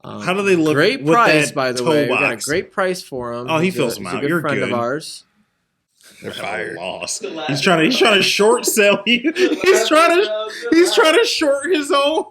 How do they look? Great with price, that by the toe way. We box? got a great price for him. Oh, he fills them he's out. a good You're friend good. of ours. They're fired. Loss. He's trying to short sell you. He's trying to short his own.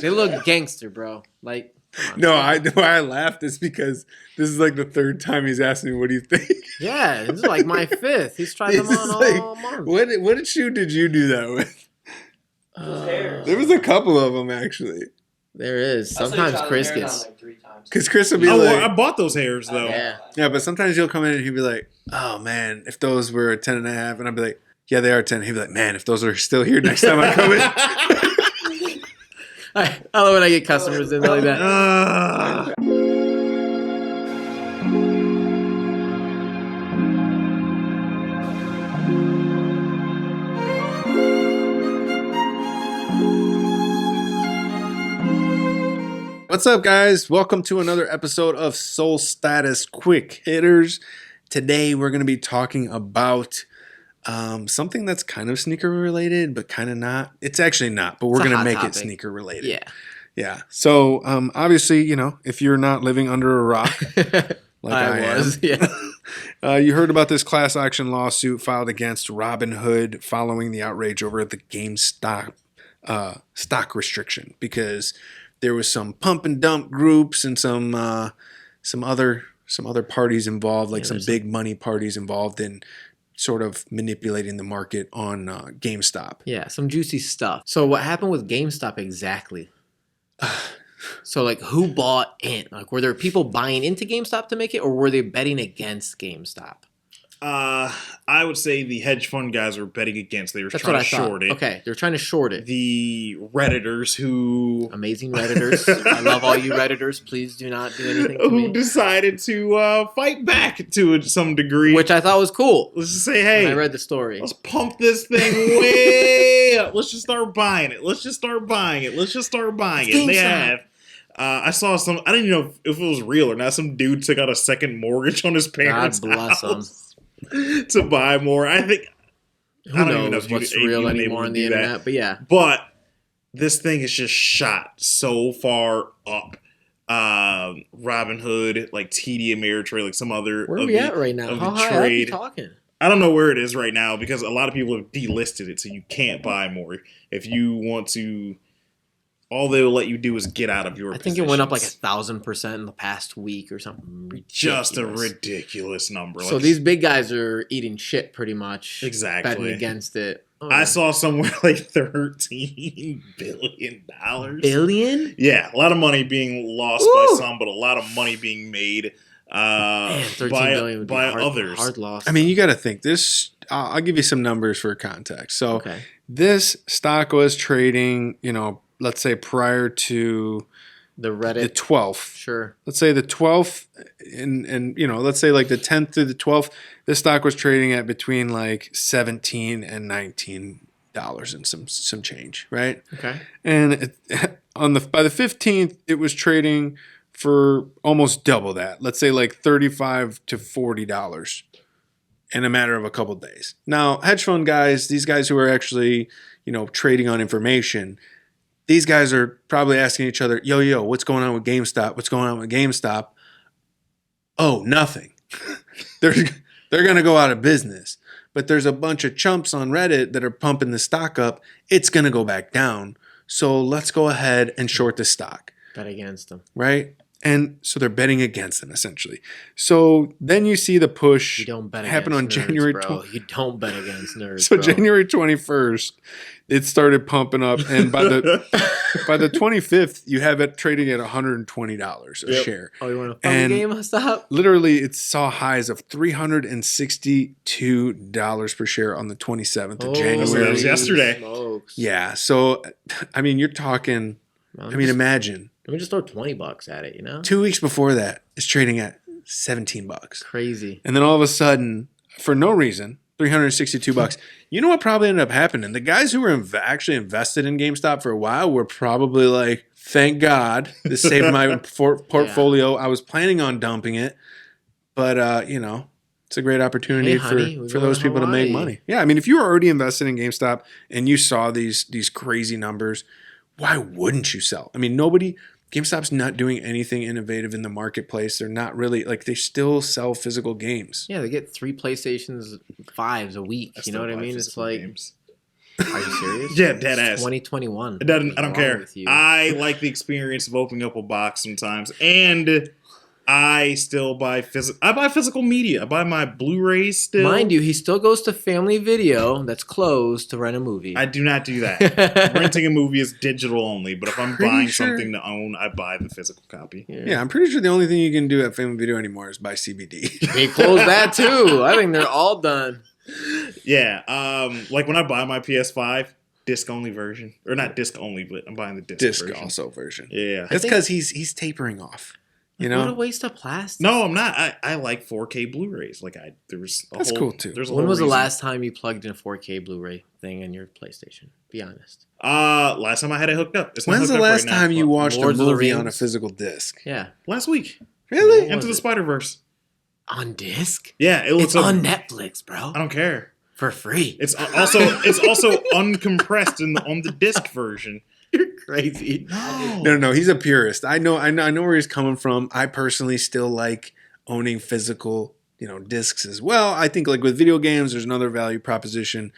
They look gangster, bro. Like, come on. No, why I laughed is because this is like the third time he's asked me, "What do you think?" Yeah, this is like my fifth. He's tried them on all month. What shoe did you do that with? There was a couple of them actually. There is. Sometimes Chris gets. Because Chris will be I bought those hairs though. Yeah. But sometimes he'll come in and he'll be like, "Oh man, if those were a 10.5," and I'll be like, "Yeah, they are 10." He'll be like, "Man, if those are still here next time I come in." I love when I get customers in like that. What's up, guys? Welcome to another episode of Soul Status Quick Hitters. Today, we're going to be talking about something that's kind of sneaker related, but kind of not. It's actually not, but we're going to make it sneaker related. Yeah. So, obviously, you know, if you're not living under a rock, like I was, you heard about this class action lawsuit filed against Robinhood following the outrage over the GameStop stock restriction, because there was some pump and dump groups and some other parties involved, like some big money parties involved in sort of manipulating the market on GameStop. Yeah, some juicy stuff. So what happened with GameStop exactly? So like, who bought in? Like, were there people buying into GameStop to make it, or were they betting against GameStop? I would say the hedge fund guys were betting against. They were trying to short it. Okay, they're trying to short it. The Redditors who... Amazing Redditors. I love all you Redditors. Please do not do anything to me. Who decided to fight back to some degree. Which I thought was cool. Let's just say, hey... When I read the story. Let's pump this thing way up. Let's just start buying it. Let's just start buying it. And they have... I saw some... I didn't even know if it was real or not. Some dude took out a second mortgage on his parents' God bless house to buy more. I think... Who knows what's real anymore on the internet, but yeah. But this thing is just shot so far up. Robinhood, like TD Ameritrade, like some other... Where are we at right now? How high are you talking? I don't know where it is right now because a lot of people have delisted it, so you can't buy more. If you want to... All they'll let you do is get out of your positions. I think it went up like 1,000% in the past week or something ridiculous. Just a ridiculous number. So these big guys are eating shit pretty much. Exactly. Betting against it. Oh. I saw somewhere like $13 billion. Billion? Yeah, a lot of money being lost by some, but a lot of money being made Man, $13 billion would be others. Hard loss. I mean, you got to think this. I'll give you some numbers for context. So this stock was trading, you know, let's say prior to the 12th. Sure. Let's say the 12th and you know, let's say like the 10th to the 12th, this stock was trading at between like $17 and $19 and some change, right? Okay. And by the 15th, it was trading for almost double that. Let's say like $35 to $40 in a matter of a couple of days. Now, hedge fund guys, these guys who are actually, you know, trading on information, these guys are probably asking each other, yo, what's going on with GameStop? What's going on with GameStop? Oh, nothing. They're going to go out of business. But there's a bunch of chumps on Reddit that are pumping the stock up. It's going to go back down. So let's go ahead and short the stock. Bet against them. Right? And so they're betting against them, essentially. So then you see the push happen on January 20th. You don't bet against nerds, So January 21st, it started pumping up. And by the 25th, you have it trading at $120 a share. Oh, you want to fund the game? Stop. Literally, it saw highs of $362 per share on the 27th of January. That was yesterday. Smokes. Yeah. So, I mean, you're talking, imagine. Let me just throw $20 at it, you know? 2 weeks before that, it's trading at $17. Crazy. And then all of a sudden, for no reason, $362. You know what probably ended up happening? The guys who were actually invested in GameStop for a while were probably like, thank God, this saved my portfolio. I was planning on dumping it. But, you know, it's a great opportunity for those people to make money. Yeah, I mean, if you were already invested in GameStop and you saw these crazy numbers, why wouldn't you sell? I mean, nobody GameStop's not doing anything innovative in the marketplace. They're not really like they still sell physical games. Yeah, they get 3 PlayStations 5s a week. You know what I mean? It's like, games. are you serious? Yeah, dead It's ass. 2021. It doesn't. What's I don't wrong care. with you? I like the experience of opening up a box sometimes, and I still buy physical. I buy physical media. I buy my Blu-rays still. Mind you, he still goes to Family Video that's closed to rent a movie. I do not do that. Renting a movie is digital only, but if I'm Pretty buying sure- something to own, I buy the physical copy. Yeah, I'm pretty sure the only thing you can do at Family Video anymore is buy CBD. They closed that too. I think they're all done. Yeah, like when I buy my PS5, disc only version, or not disc only, but I'm buying the disc Disc version. also version. Yeah. That's because he's tapering off. You What a know, waste of plastic. No, I'm not. I like 4K Blu-rays. Like there's a That's whole, cool, too. There's a When whole was the reason. last time you plugged in a 4K Blu-ray thing in your PlayStation? Be honest. Last time I had it hooked up. It's not when's hooked the up last right now, time you but watched a Lord of the movie on a Rings? physical disc? Yeah. Last week, Really? What Into was the it? Spider-Verse. On disc? Yeah, it looks It's on Netflix, bro. I don't care. For free. It's also uncompressed on the disc version. You're crazy. No. He's a purist. I know where he's coming from. I personally still like owning physical, discs as well. I think like with video games, there's another value proposition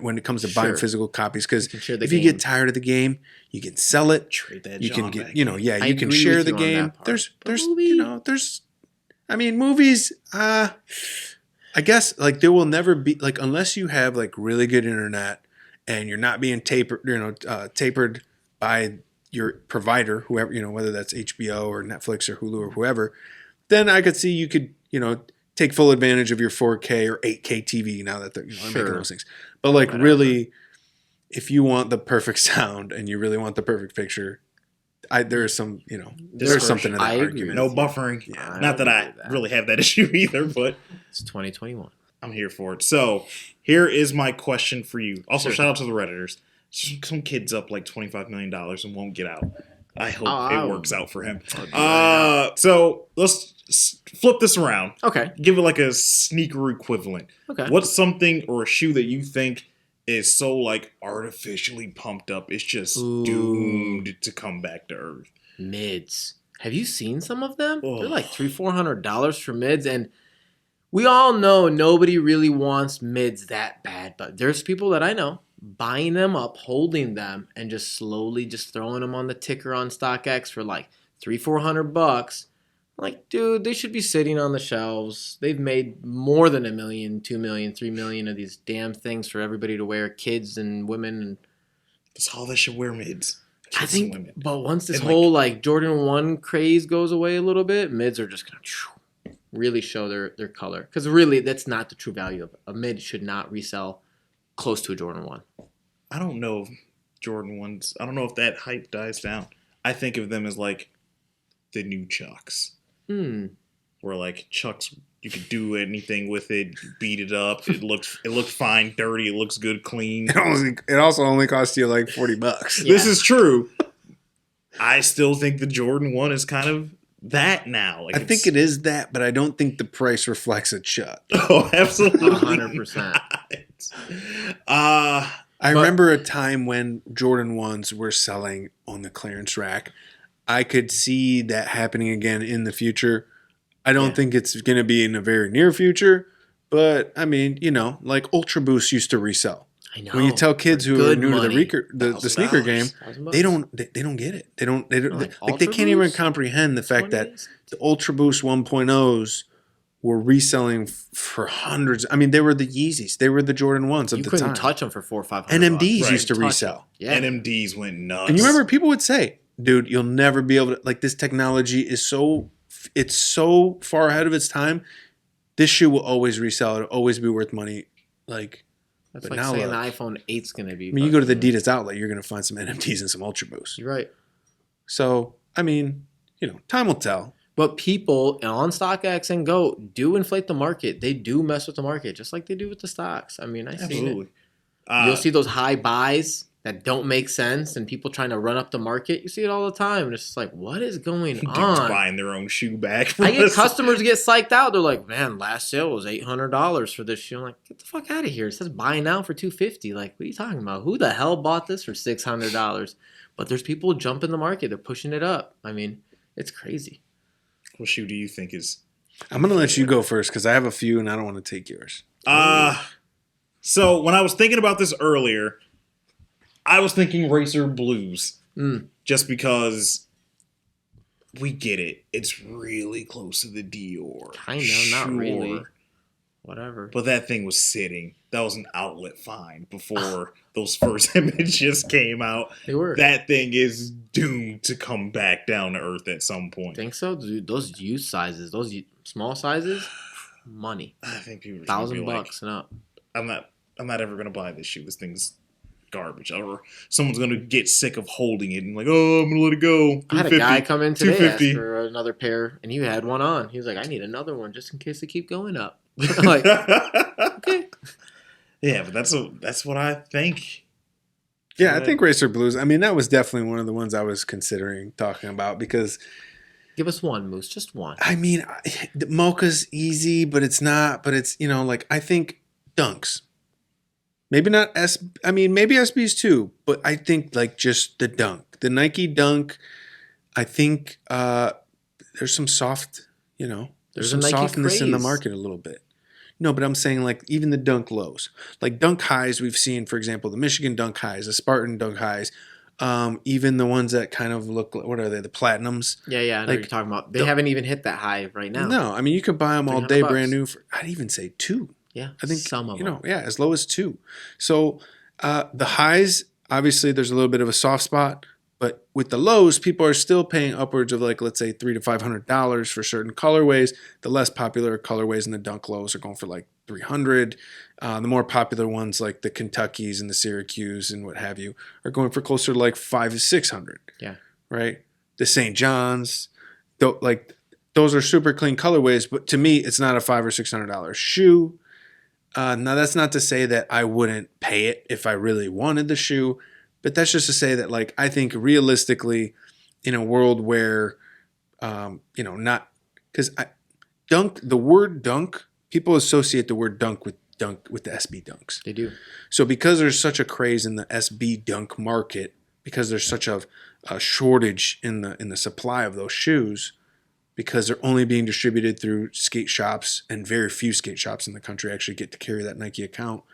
when it comes to buying Sure. physical copies. Because can share the if you game. get tired of the game, you can sell it. Trade that You can John get, back. you I can agree share with the you on game. that part. There's, But movie- movies. I guess like there will never be like unless you have like really good internet and you're not being tapered by your provider, whoever whether that's HBO or Netflix or Hulu or whoever. Then I could see you could take full advantage of your 4K or 8K TV now that they're making Sure. those things. But like Whatever. really, if you want the perfect sound and you really want the perfect picture, there is some there's something in that I agree argument. No buffering. Yeah. Not that I really have that issue either, but It's 2021. I'm here for it. So here is my question for you. Also, Sure. shout out to the Redditors. Some kid's up like $25 million and won't get out. I hope Oh, it works out for him. I'll do that. So let's flip this around. Okay. Give it like a sneaker equivalent. Okay. What's something or a shoe that you think is so like artificially pumped up? It's just Ooh. doomed to come back to earth. Mids. Have you seen some of them? Oh. They're like $300-$400 for mids, and we all know nobody really wants mids that bad. But there's people that I know buying them up, holding them, and just slowly just throwing them on the ticker on StockX for like $300-$400. Like, dude, they should be sitting on the shelves. They've made more than $1 million, $2 million, $3 million of these damn things for everybody to wear, kids and women. And That's all they should wear mids. I Kids and think, women. but once this And, whole like Jordan 1 craze goes away a little bit, mids are just gonna really show their color. Because really, that's not the true value of it. A mid should not resell close to a Jordan 1. I don't know if Jordan ones. I don't know if that hype dies down. I think of them as like the new Chucks, where like Chucks, you could do anything with it, you beat it up. It looked fine, dirty. It looks good, clean. It also only costs you like $40. Yeah. This is true. I still think the Jordan 1 is kind of that now. Like I think it is that, but I don't think the price reflects a Chuck. Oh, absolutely, 100%. I remember a time when Jordan 1s were selling on the clearance rack. I could see that happening again in the future. I don't think it's going to be in the very near future, but I mean, like Ultra Boost used to resell. I know. When you tell kids who are Good new money. to the sneaker game, $1,000. they don't get it. They don't Like they Ultra can't even Boost? comprehend the fact that 20s? the Ultra Boost 1.0s were reselling for hundreds. I mean, they were the Yeezys. They were the Jordan 1s of You the couldn't time. touch them for $400 or $500. NMDs Right. used to Touch 'em. resell. Yeah. NMDs went nuts. And you remember people would say, dude, you'll never be able to, like, this technology is it's so far ahead of its time. This shoe will always resell. It'll always be worth money. Like, That's but like now saying look. the iPhone 8's going to be. I mean, you go to the fucking- Adidas outlet, you're going to find some NMDs and some Ultra Boosts. You're right. So, I mean, time will tell. But people on StockX and Go do inflate the market. They do mess with the market, just like they do with the stocks. I mean, I see it. absolutely. You'll see those high buys that don't make sense and people trying to run up the market. You see it all the time. And it's just like, what is going Dudes on? buying their own shoe back. I get customers get psyched out. They're like, man, last sale was $800 for this shoe. I'm like, get the fuck out of here. It says buy now for $250. Like, what are you talking about? Who the hell bought this for $600? But there's people jumping the market. They're pushing it up. I mean, it's crazy. What shoe do you think is... I'm going to let you go first because I have a few and I don't want to take yours. So when I was thinking about this earlier, I was thinking Racer Blues. Just because we get it. It's really close to the Dior. I know, not really. Whatever. But that thing was sitting. That was an outlet find before those first images came out. They were. That thing is doomed to come back down to earth at some point. Think so? Dude, those youth sizes, those small sizes, money. I think people are $1,000 and up. I'm not ever gonna buy this shoe. This thing's garbage. Or someone's gonna get sick of holding it and like, oh, I'm gonna let it go. I had a guy come in today ask for another pair, and he had one on. He was like, I need another one just in case they keep going up. I'm like, okay. Yeah, but that's what I think. Yeah, I think Racer Blues. I mean, that was definitely one of the ones I was considering talking about because. Give us one, Moose, just one. I mean, Mocha's easy, but it's not. But it's, like, I think Dunks. Maybe not I mean, maybe SBs too, but I think like just the Dunk. The Nike Dunk, I think there's some soft, there's some softness in the market a little bit. No, but I'm saying like even the Dunk lows. Like Dunk highs we've seen, for example, the Michigan Dunk highs, the Spartan Dunk highs, even the ones that kind of look like, what are they, the Platinums? Yeah, I know what you're talking about. They haven't even hit that high right now. No, I mean, you could buy them all day brand new for, I'd even say $2. Yeah, I think some of them. Yeah, as low as $2. So the highs, obviously, there's a little bit of a soft spot, but with the lows, people are still paying upwards of like, let's say, $300 to $500 for certain colorways. The less popular colorways in the Dunk lows are going for like $300. The more popular ones, like the Kentuckys and the Syracuse and what have you, are going for closer to like $500 to $600. Yeah, right. The St. John's, those are super clean colorways, but to me, it's not a $500 or $600 shoe. Now, that's not to say that I wouldn't pay it if I really wanted the shoe, but that's just to say that, like, I think realistically, in a world where, not because the word dunk, people associate the word dunk with the SB dunks. They do. So because there's such a craze in the SB dunk market, because there's such a shortage in the supply of those shoes, because they're only being distributed through skate shops, and very few skate shops in the country actually get to carry that Nike account.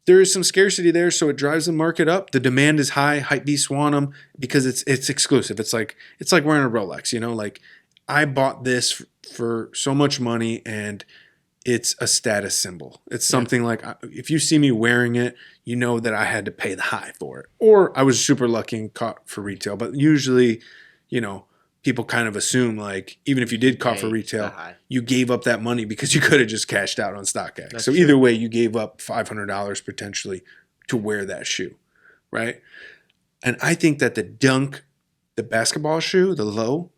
There is some scarcity there, so it drives the market up. The demand is high. Hypebeasts want them because it's exclusive. It's like wearing a Rolex. Like I bought this for so much money, and it's a status symbol. It's something like if you see me wearing it, you know that I had to pay the high for it, or I was super lucky and caught for retail. But usually, people kind of assume, like, even if you did caught for retail, you gave up that money because you could have just cashed out on Stockx. That's so true. Either way, you gave up $500 potentially to wear that shoe, right? And I think that the Dunk, the basketball shoe, the low,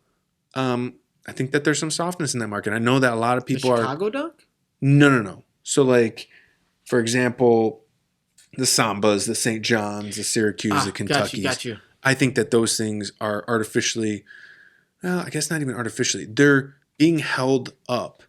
I think that there's some softness in that market. I know that a lot of people the Chicago Dunk? No. So, like, for example, the Sambas, the St. John's, the Syracuse, the Kentuckys. Got you. I think that those things are artificially... Well, I guess not even artificially. They're being held up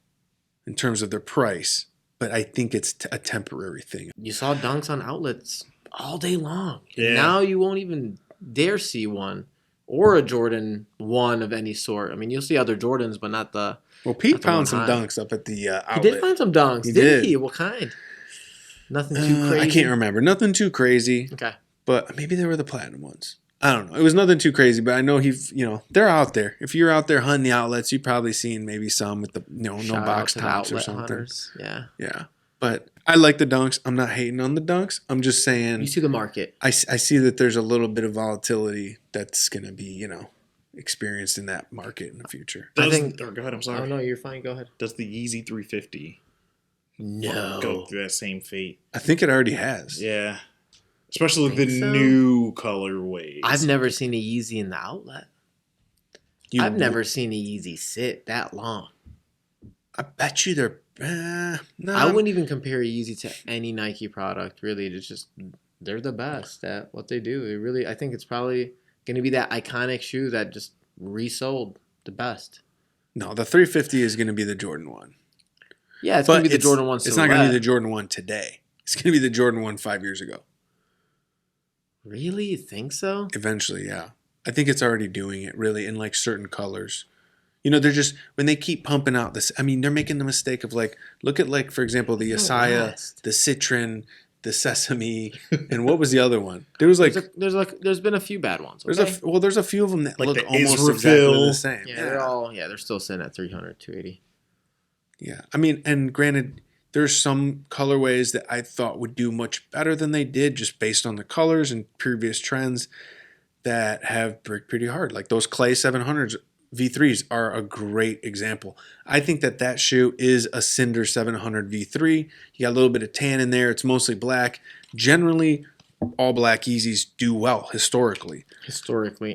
in terms of their price, but I think it's a temporary thing. You saw Dunks on outlets all day long. Yeah. Now you won't even dare see one or a Jordan 1 of any sort. I mean, you'll see other Jordans, but not the... Well, Pete found some Dunks up at the outlet. He did find some Dunks, he didn't he? What kind? Nothing too crazy? I can't remember. Nothing too crazy. Okay. But maybe they were the platinum ones. I don't know. It was nothing too crazy, but I know they're out there. If you're out there hunting the outlets, you've probably seen maybe some with the no box tops or something. Hunters. Yeah. Yeah. But I like the Dunks. I'm not hating on the Dunks. I'm just saying You see the market. I see that there's a little bit of volatility that's going to be, experienced in that market in the future. Go ahead. I'm sorry. Oh, no, you're fine. Go ahead. Does the Yeezy 350 No. go through that same fate? I think it already has. Yeah. Especially the so? new colorways. I've never seen a Yeezy in the outlet. I've never seen a Yeezy sit that long. I bet you they're... no. I wouldn't even compare a Yeezy to any Nike product, really. It's just they're the best at what they do. They really, I think it's probably going to be that iconic shoe that just resold the best. No, the 350 is going to be the Jordan 1. Yeah, it's going to be the Jordan 1 It's not going to be the silhouette. Jordan 1 today. It's going to be the Jordan 1 5 years ago. Really? You think so? Eventually, yeah. I think it's already doing it, really, in like certain colors. You know, they're just, when they keep pumping out this, I mean, they're making the mistake of like, look at like, for example, the It'll Asaya, last. the Citron, the Sesame, and what was the other one? There was like, There's been a few bad ones. there's Okay? there's a few of them that Like look the almost Israfil. exactly the same. They're still sitting at 300, 280. Yeah. I mean, and granted, there's some colorways that I thought would do much better than they did just based on the colors and previous trends that have bricked pretty hard. Like those Clay 700s V3s are a great example. I think that shoe is a Cinder 700 V3. You got a little bit of tan in there. It's mostly black. Generally, all black Yeezys do well historically.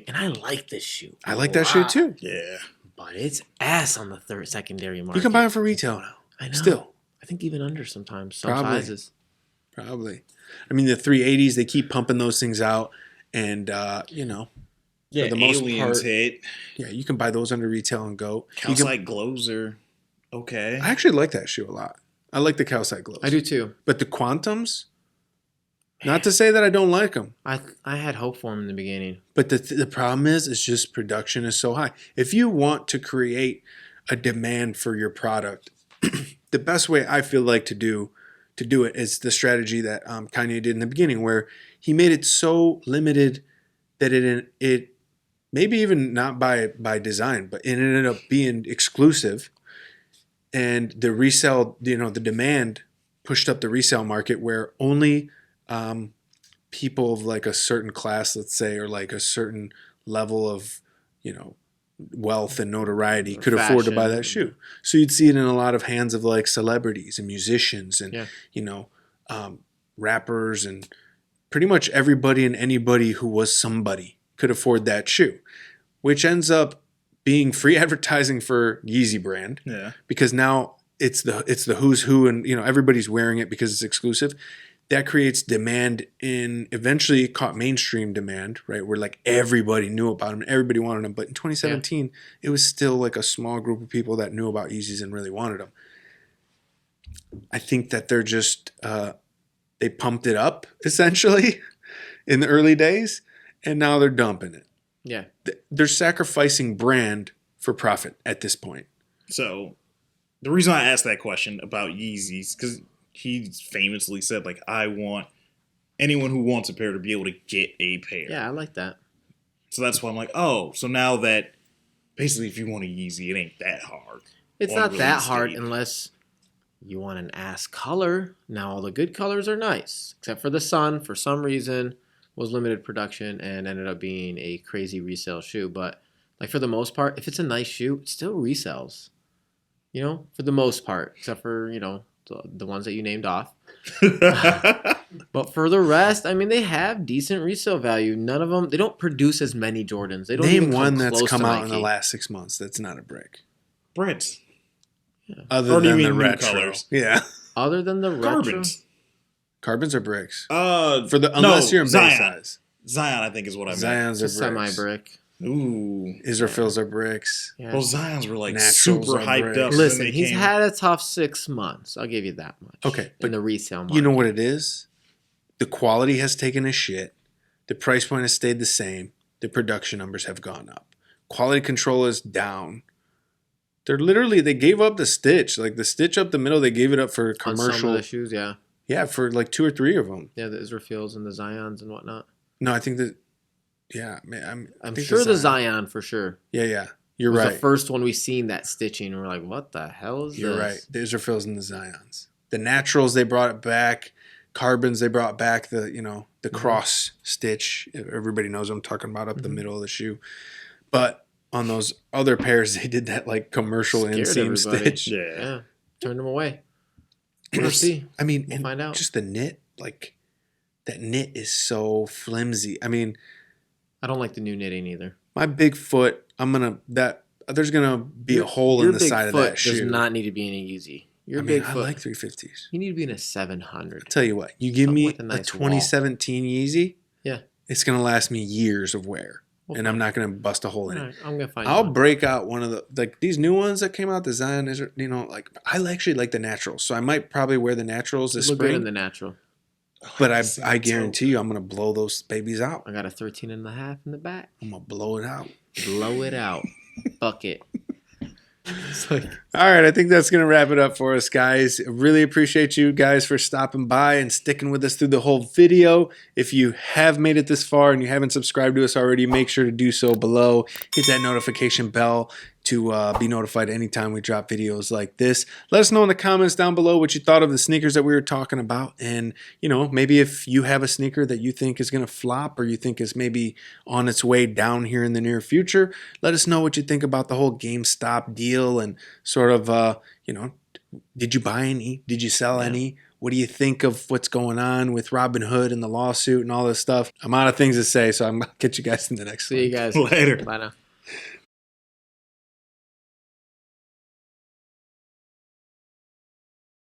And I like this shoe. I like that shoe too. Yeah. But it's ass on the secondary market. You can buy them for retail now. I know. Still. I think even under sometimes, some Probably. sizes. Probably. I mean, the 380s, they keep pumping those things out. And, you know, Yeah, for the most Aliens part, hit. yeah, you can buy those under retail and go. You can, Calcite glows are okay. I actually like that shoe a lot. I like the calcite glows. I do too. But the Quantums, not to say that I don't like them, I had hope for him in the beginning. but the problem is just production is so high. If you want to create a demand for your product, the best way I feel like to do it is the strategy that Kanye did in the beginning, where he made it so limited that it maybe even not by design, but it ended up being exclusive, and the resale, the demand pushed up the resale market, where only people of like a certain class, let's say, or like a certain level of wealth and notoriety could afford to buy that shoe. So you'd see it in a lot of hands of like celebrities and musicians and rappers, and pretty much everybody and anybody who was somebody could afford that shoe, which ends up being free advertising for Yeezy brand. Yeah. Because now it's the who's who, and everybody's wearing it because it's exclusive. That creates demand, in eventually it caught mainstream demand, right? Where like everybody knew about them, everybody wanted them. But in 2017, it was still like a small group of people that knew about Yeezys and really wanted them. I think that they're just they pumped it up essentially in the early days, and now they're dumping it. Yeah. They're sacrificing brand for profit at this point. So the reason I asked that question about Yeezys, because he famously said, like, I want anyone who wants a pair to be able to get a pair. Yeah, I like that. So that's why I'm like, oh, so now that basically if you want a Yeezy, it ain't that hard. It's on not that release hard date. unless you want an ass color. Now all the good colors are nice, except for the Sun. For some reason, was limited production and ended up being a crazy resale shoe. But like for the most part, if it's a nice shoe, it still resells. For the most part, except for the ones that you named off. But for the rest, I mean, they have decent resale value. None of them, they don't produce as many Jordans. They don't Name even come one that's close come to out in the Nike. last 6 months that's not a brick. Brent. Other Or do you than the mean new retro. colors? Yeah. Other than the retro. Carbons. Carbons are bricks. No, Unless you're in base Zion. size. Zion, I think, is what I meant. Zions It's a are bricks. semi-brick. Ooh. Israfils are bricks. Yeah. Well, Zions were like Naturals super are hyped bricks. up. and then Listen, they he's came- had a tough 6 months. I'll give you that much. Okay, in but the resale market. You know what it is? The quality has taken a shit. The price point has stayed the same. The production numbers have gone up. Quality control is down. They gave up the stitch. Like the stitch up the middle, they gave it up for On commercial. some of the shoes, yeah. Yeah, for like 2 or 3 of them. Yeah, the Israfils and the Zions and whatnot. No, I think that. Yeah, man, I'm think sure the Zion for sure. Yeah, you're Was right. the first one we seen that stitching. We're like, what the hell is You're this? right. The Israfils and the Zions. The Naturals, they brought it back. Carbons, they brought back the Mm-hmm. cross stitch. Everybody knows what I'm talking about up the Mhm. middle of the shoe. But on those other pairs, they did that like commercial Scared inseam everybody. stitch. Yeah. Yeah, turned them away. We'll see. I mean, We'll and find out. just the knit, like that knit is so flimsy. I mean, I don't like the new knitting either. my big foot, there's gonna be a hole in Your the big side of foot that shoe. does not need to be in a Yeezy. You're I mean, Bigfoot. I like 350s. You need to be in a 700. I'll tell you what, you give Something me with a a nice 2017 Yeezy, Yeah. it's going to last me years of wear. Well, And I'm not going to bust a hole in it. Alright, I'm gonna find I'll one. break out one of the, like these new ones that came out, the Zion, you know, like I actually like the naturals. So I might probably wear the naturals this Look good in spring. the natural. But I guarantee you I'm going to blow those babies out. I got a 13 and a half in the back. I'm going to blow it out. Blow it out. Bucket. It's like, All right, I think that's going to wrap it up for us, guys. Really appreciate you guys for stopping by and sticking with us through the whole video. If you have made it this far and you haven't subscribed to us already, make sure to do so below. Hit that notification bell to be notified anytime we drop videos like this. Let us know in the comments down below what you thought of the sneakers that we were talking about. And, you know, maybe if you have a sneaker that you think is going to flop or you think is maybe on its way down here in the near future, let us know what you think about the whole Gamestop deal and sort of, you know, did you buy any? Did you sell any? What do you think of what's going on with Robin Hood and the lawsuit and all this stuff? I'm out of things to say, so I'm going to catch you guys in the next one. see you guys Later. Bye now.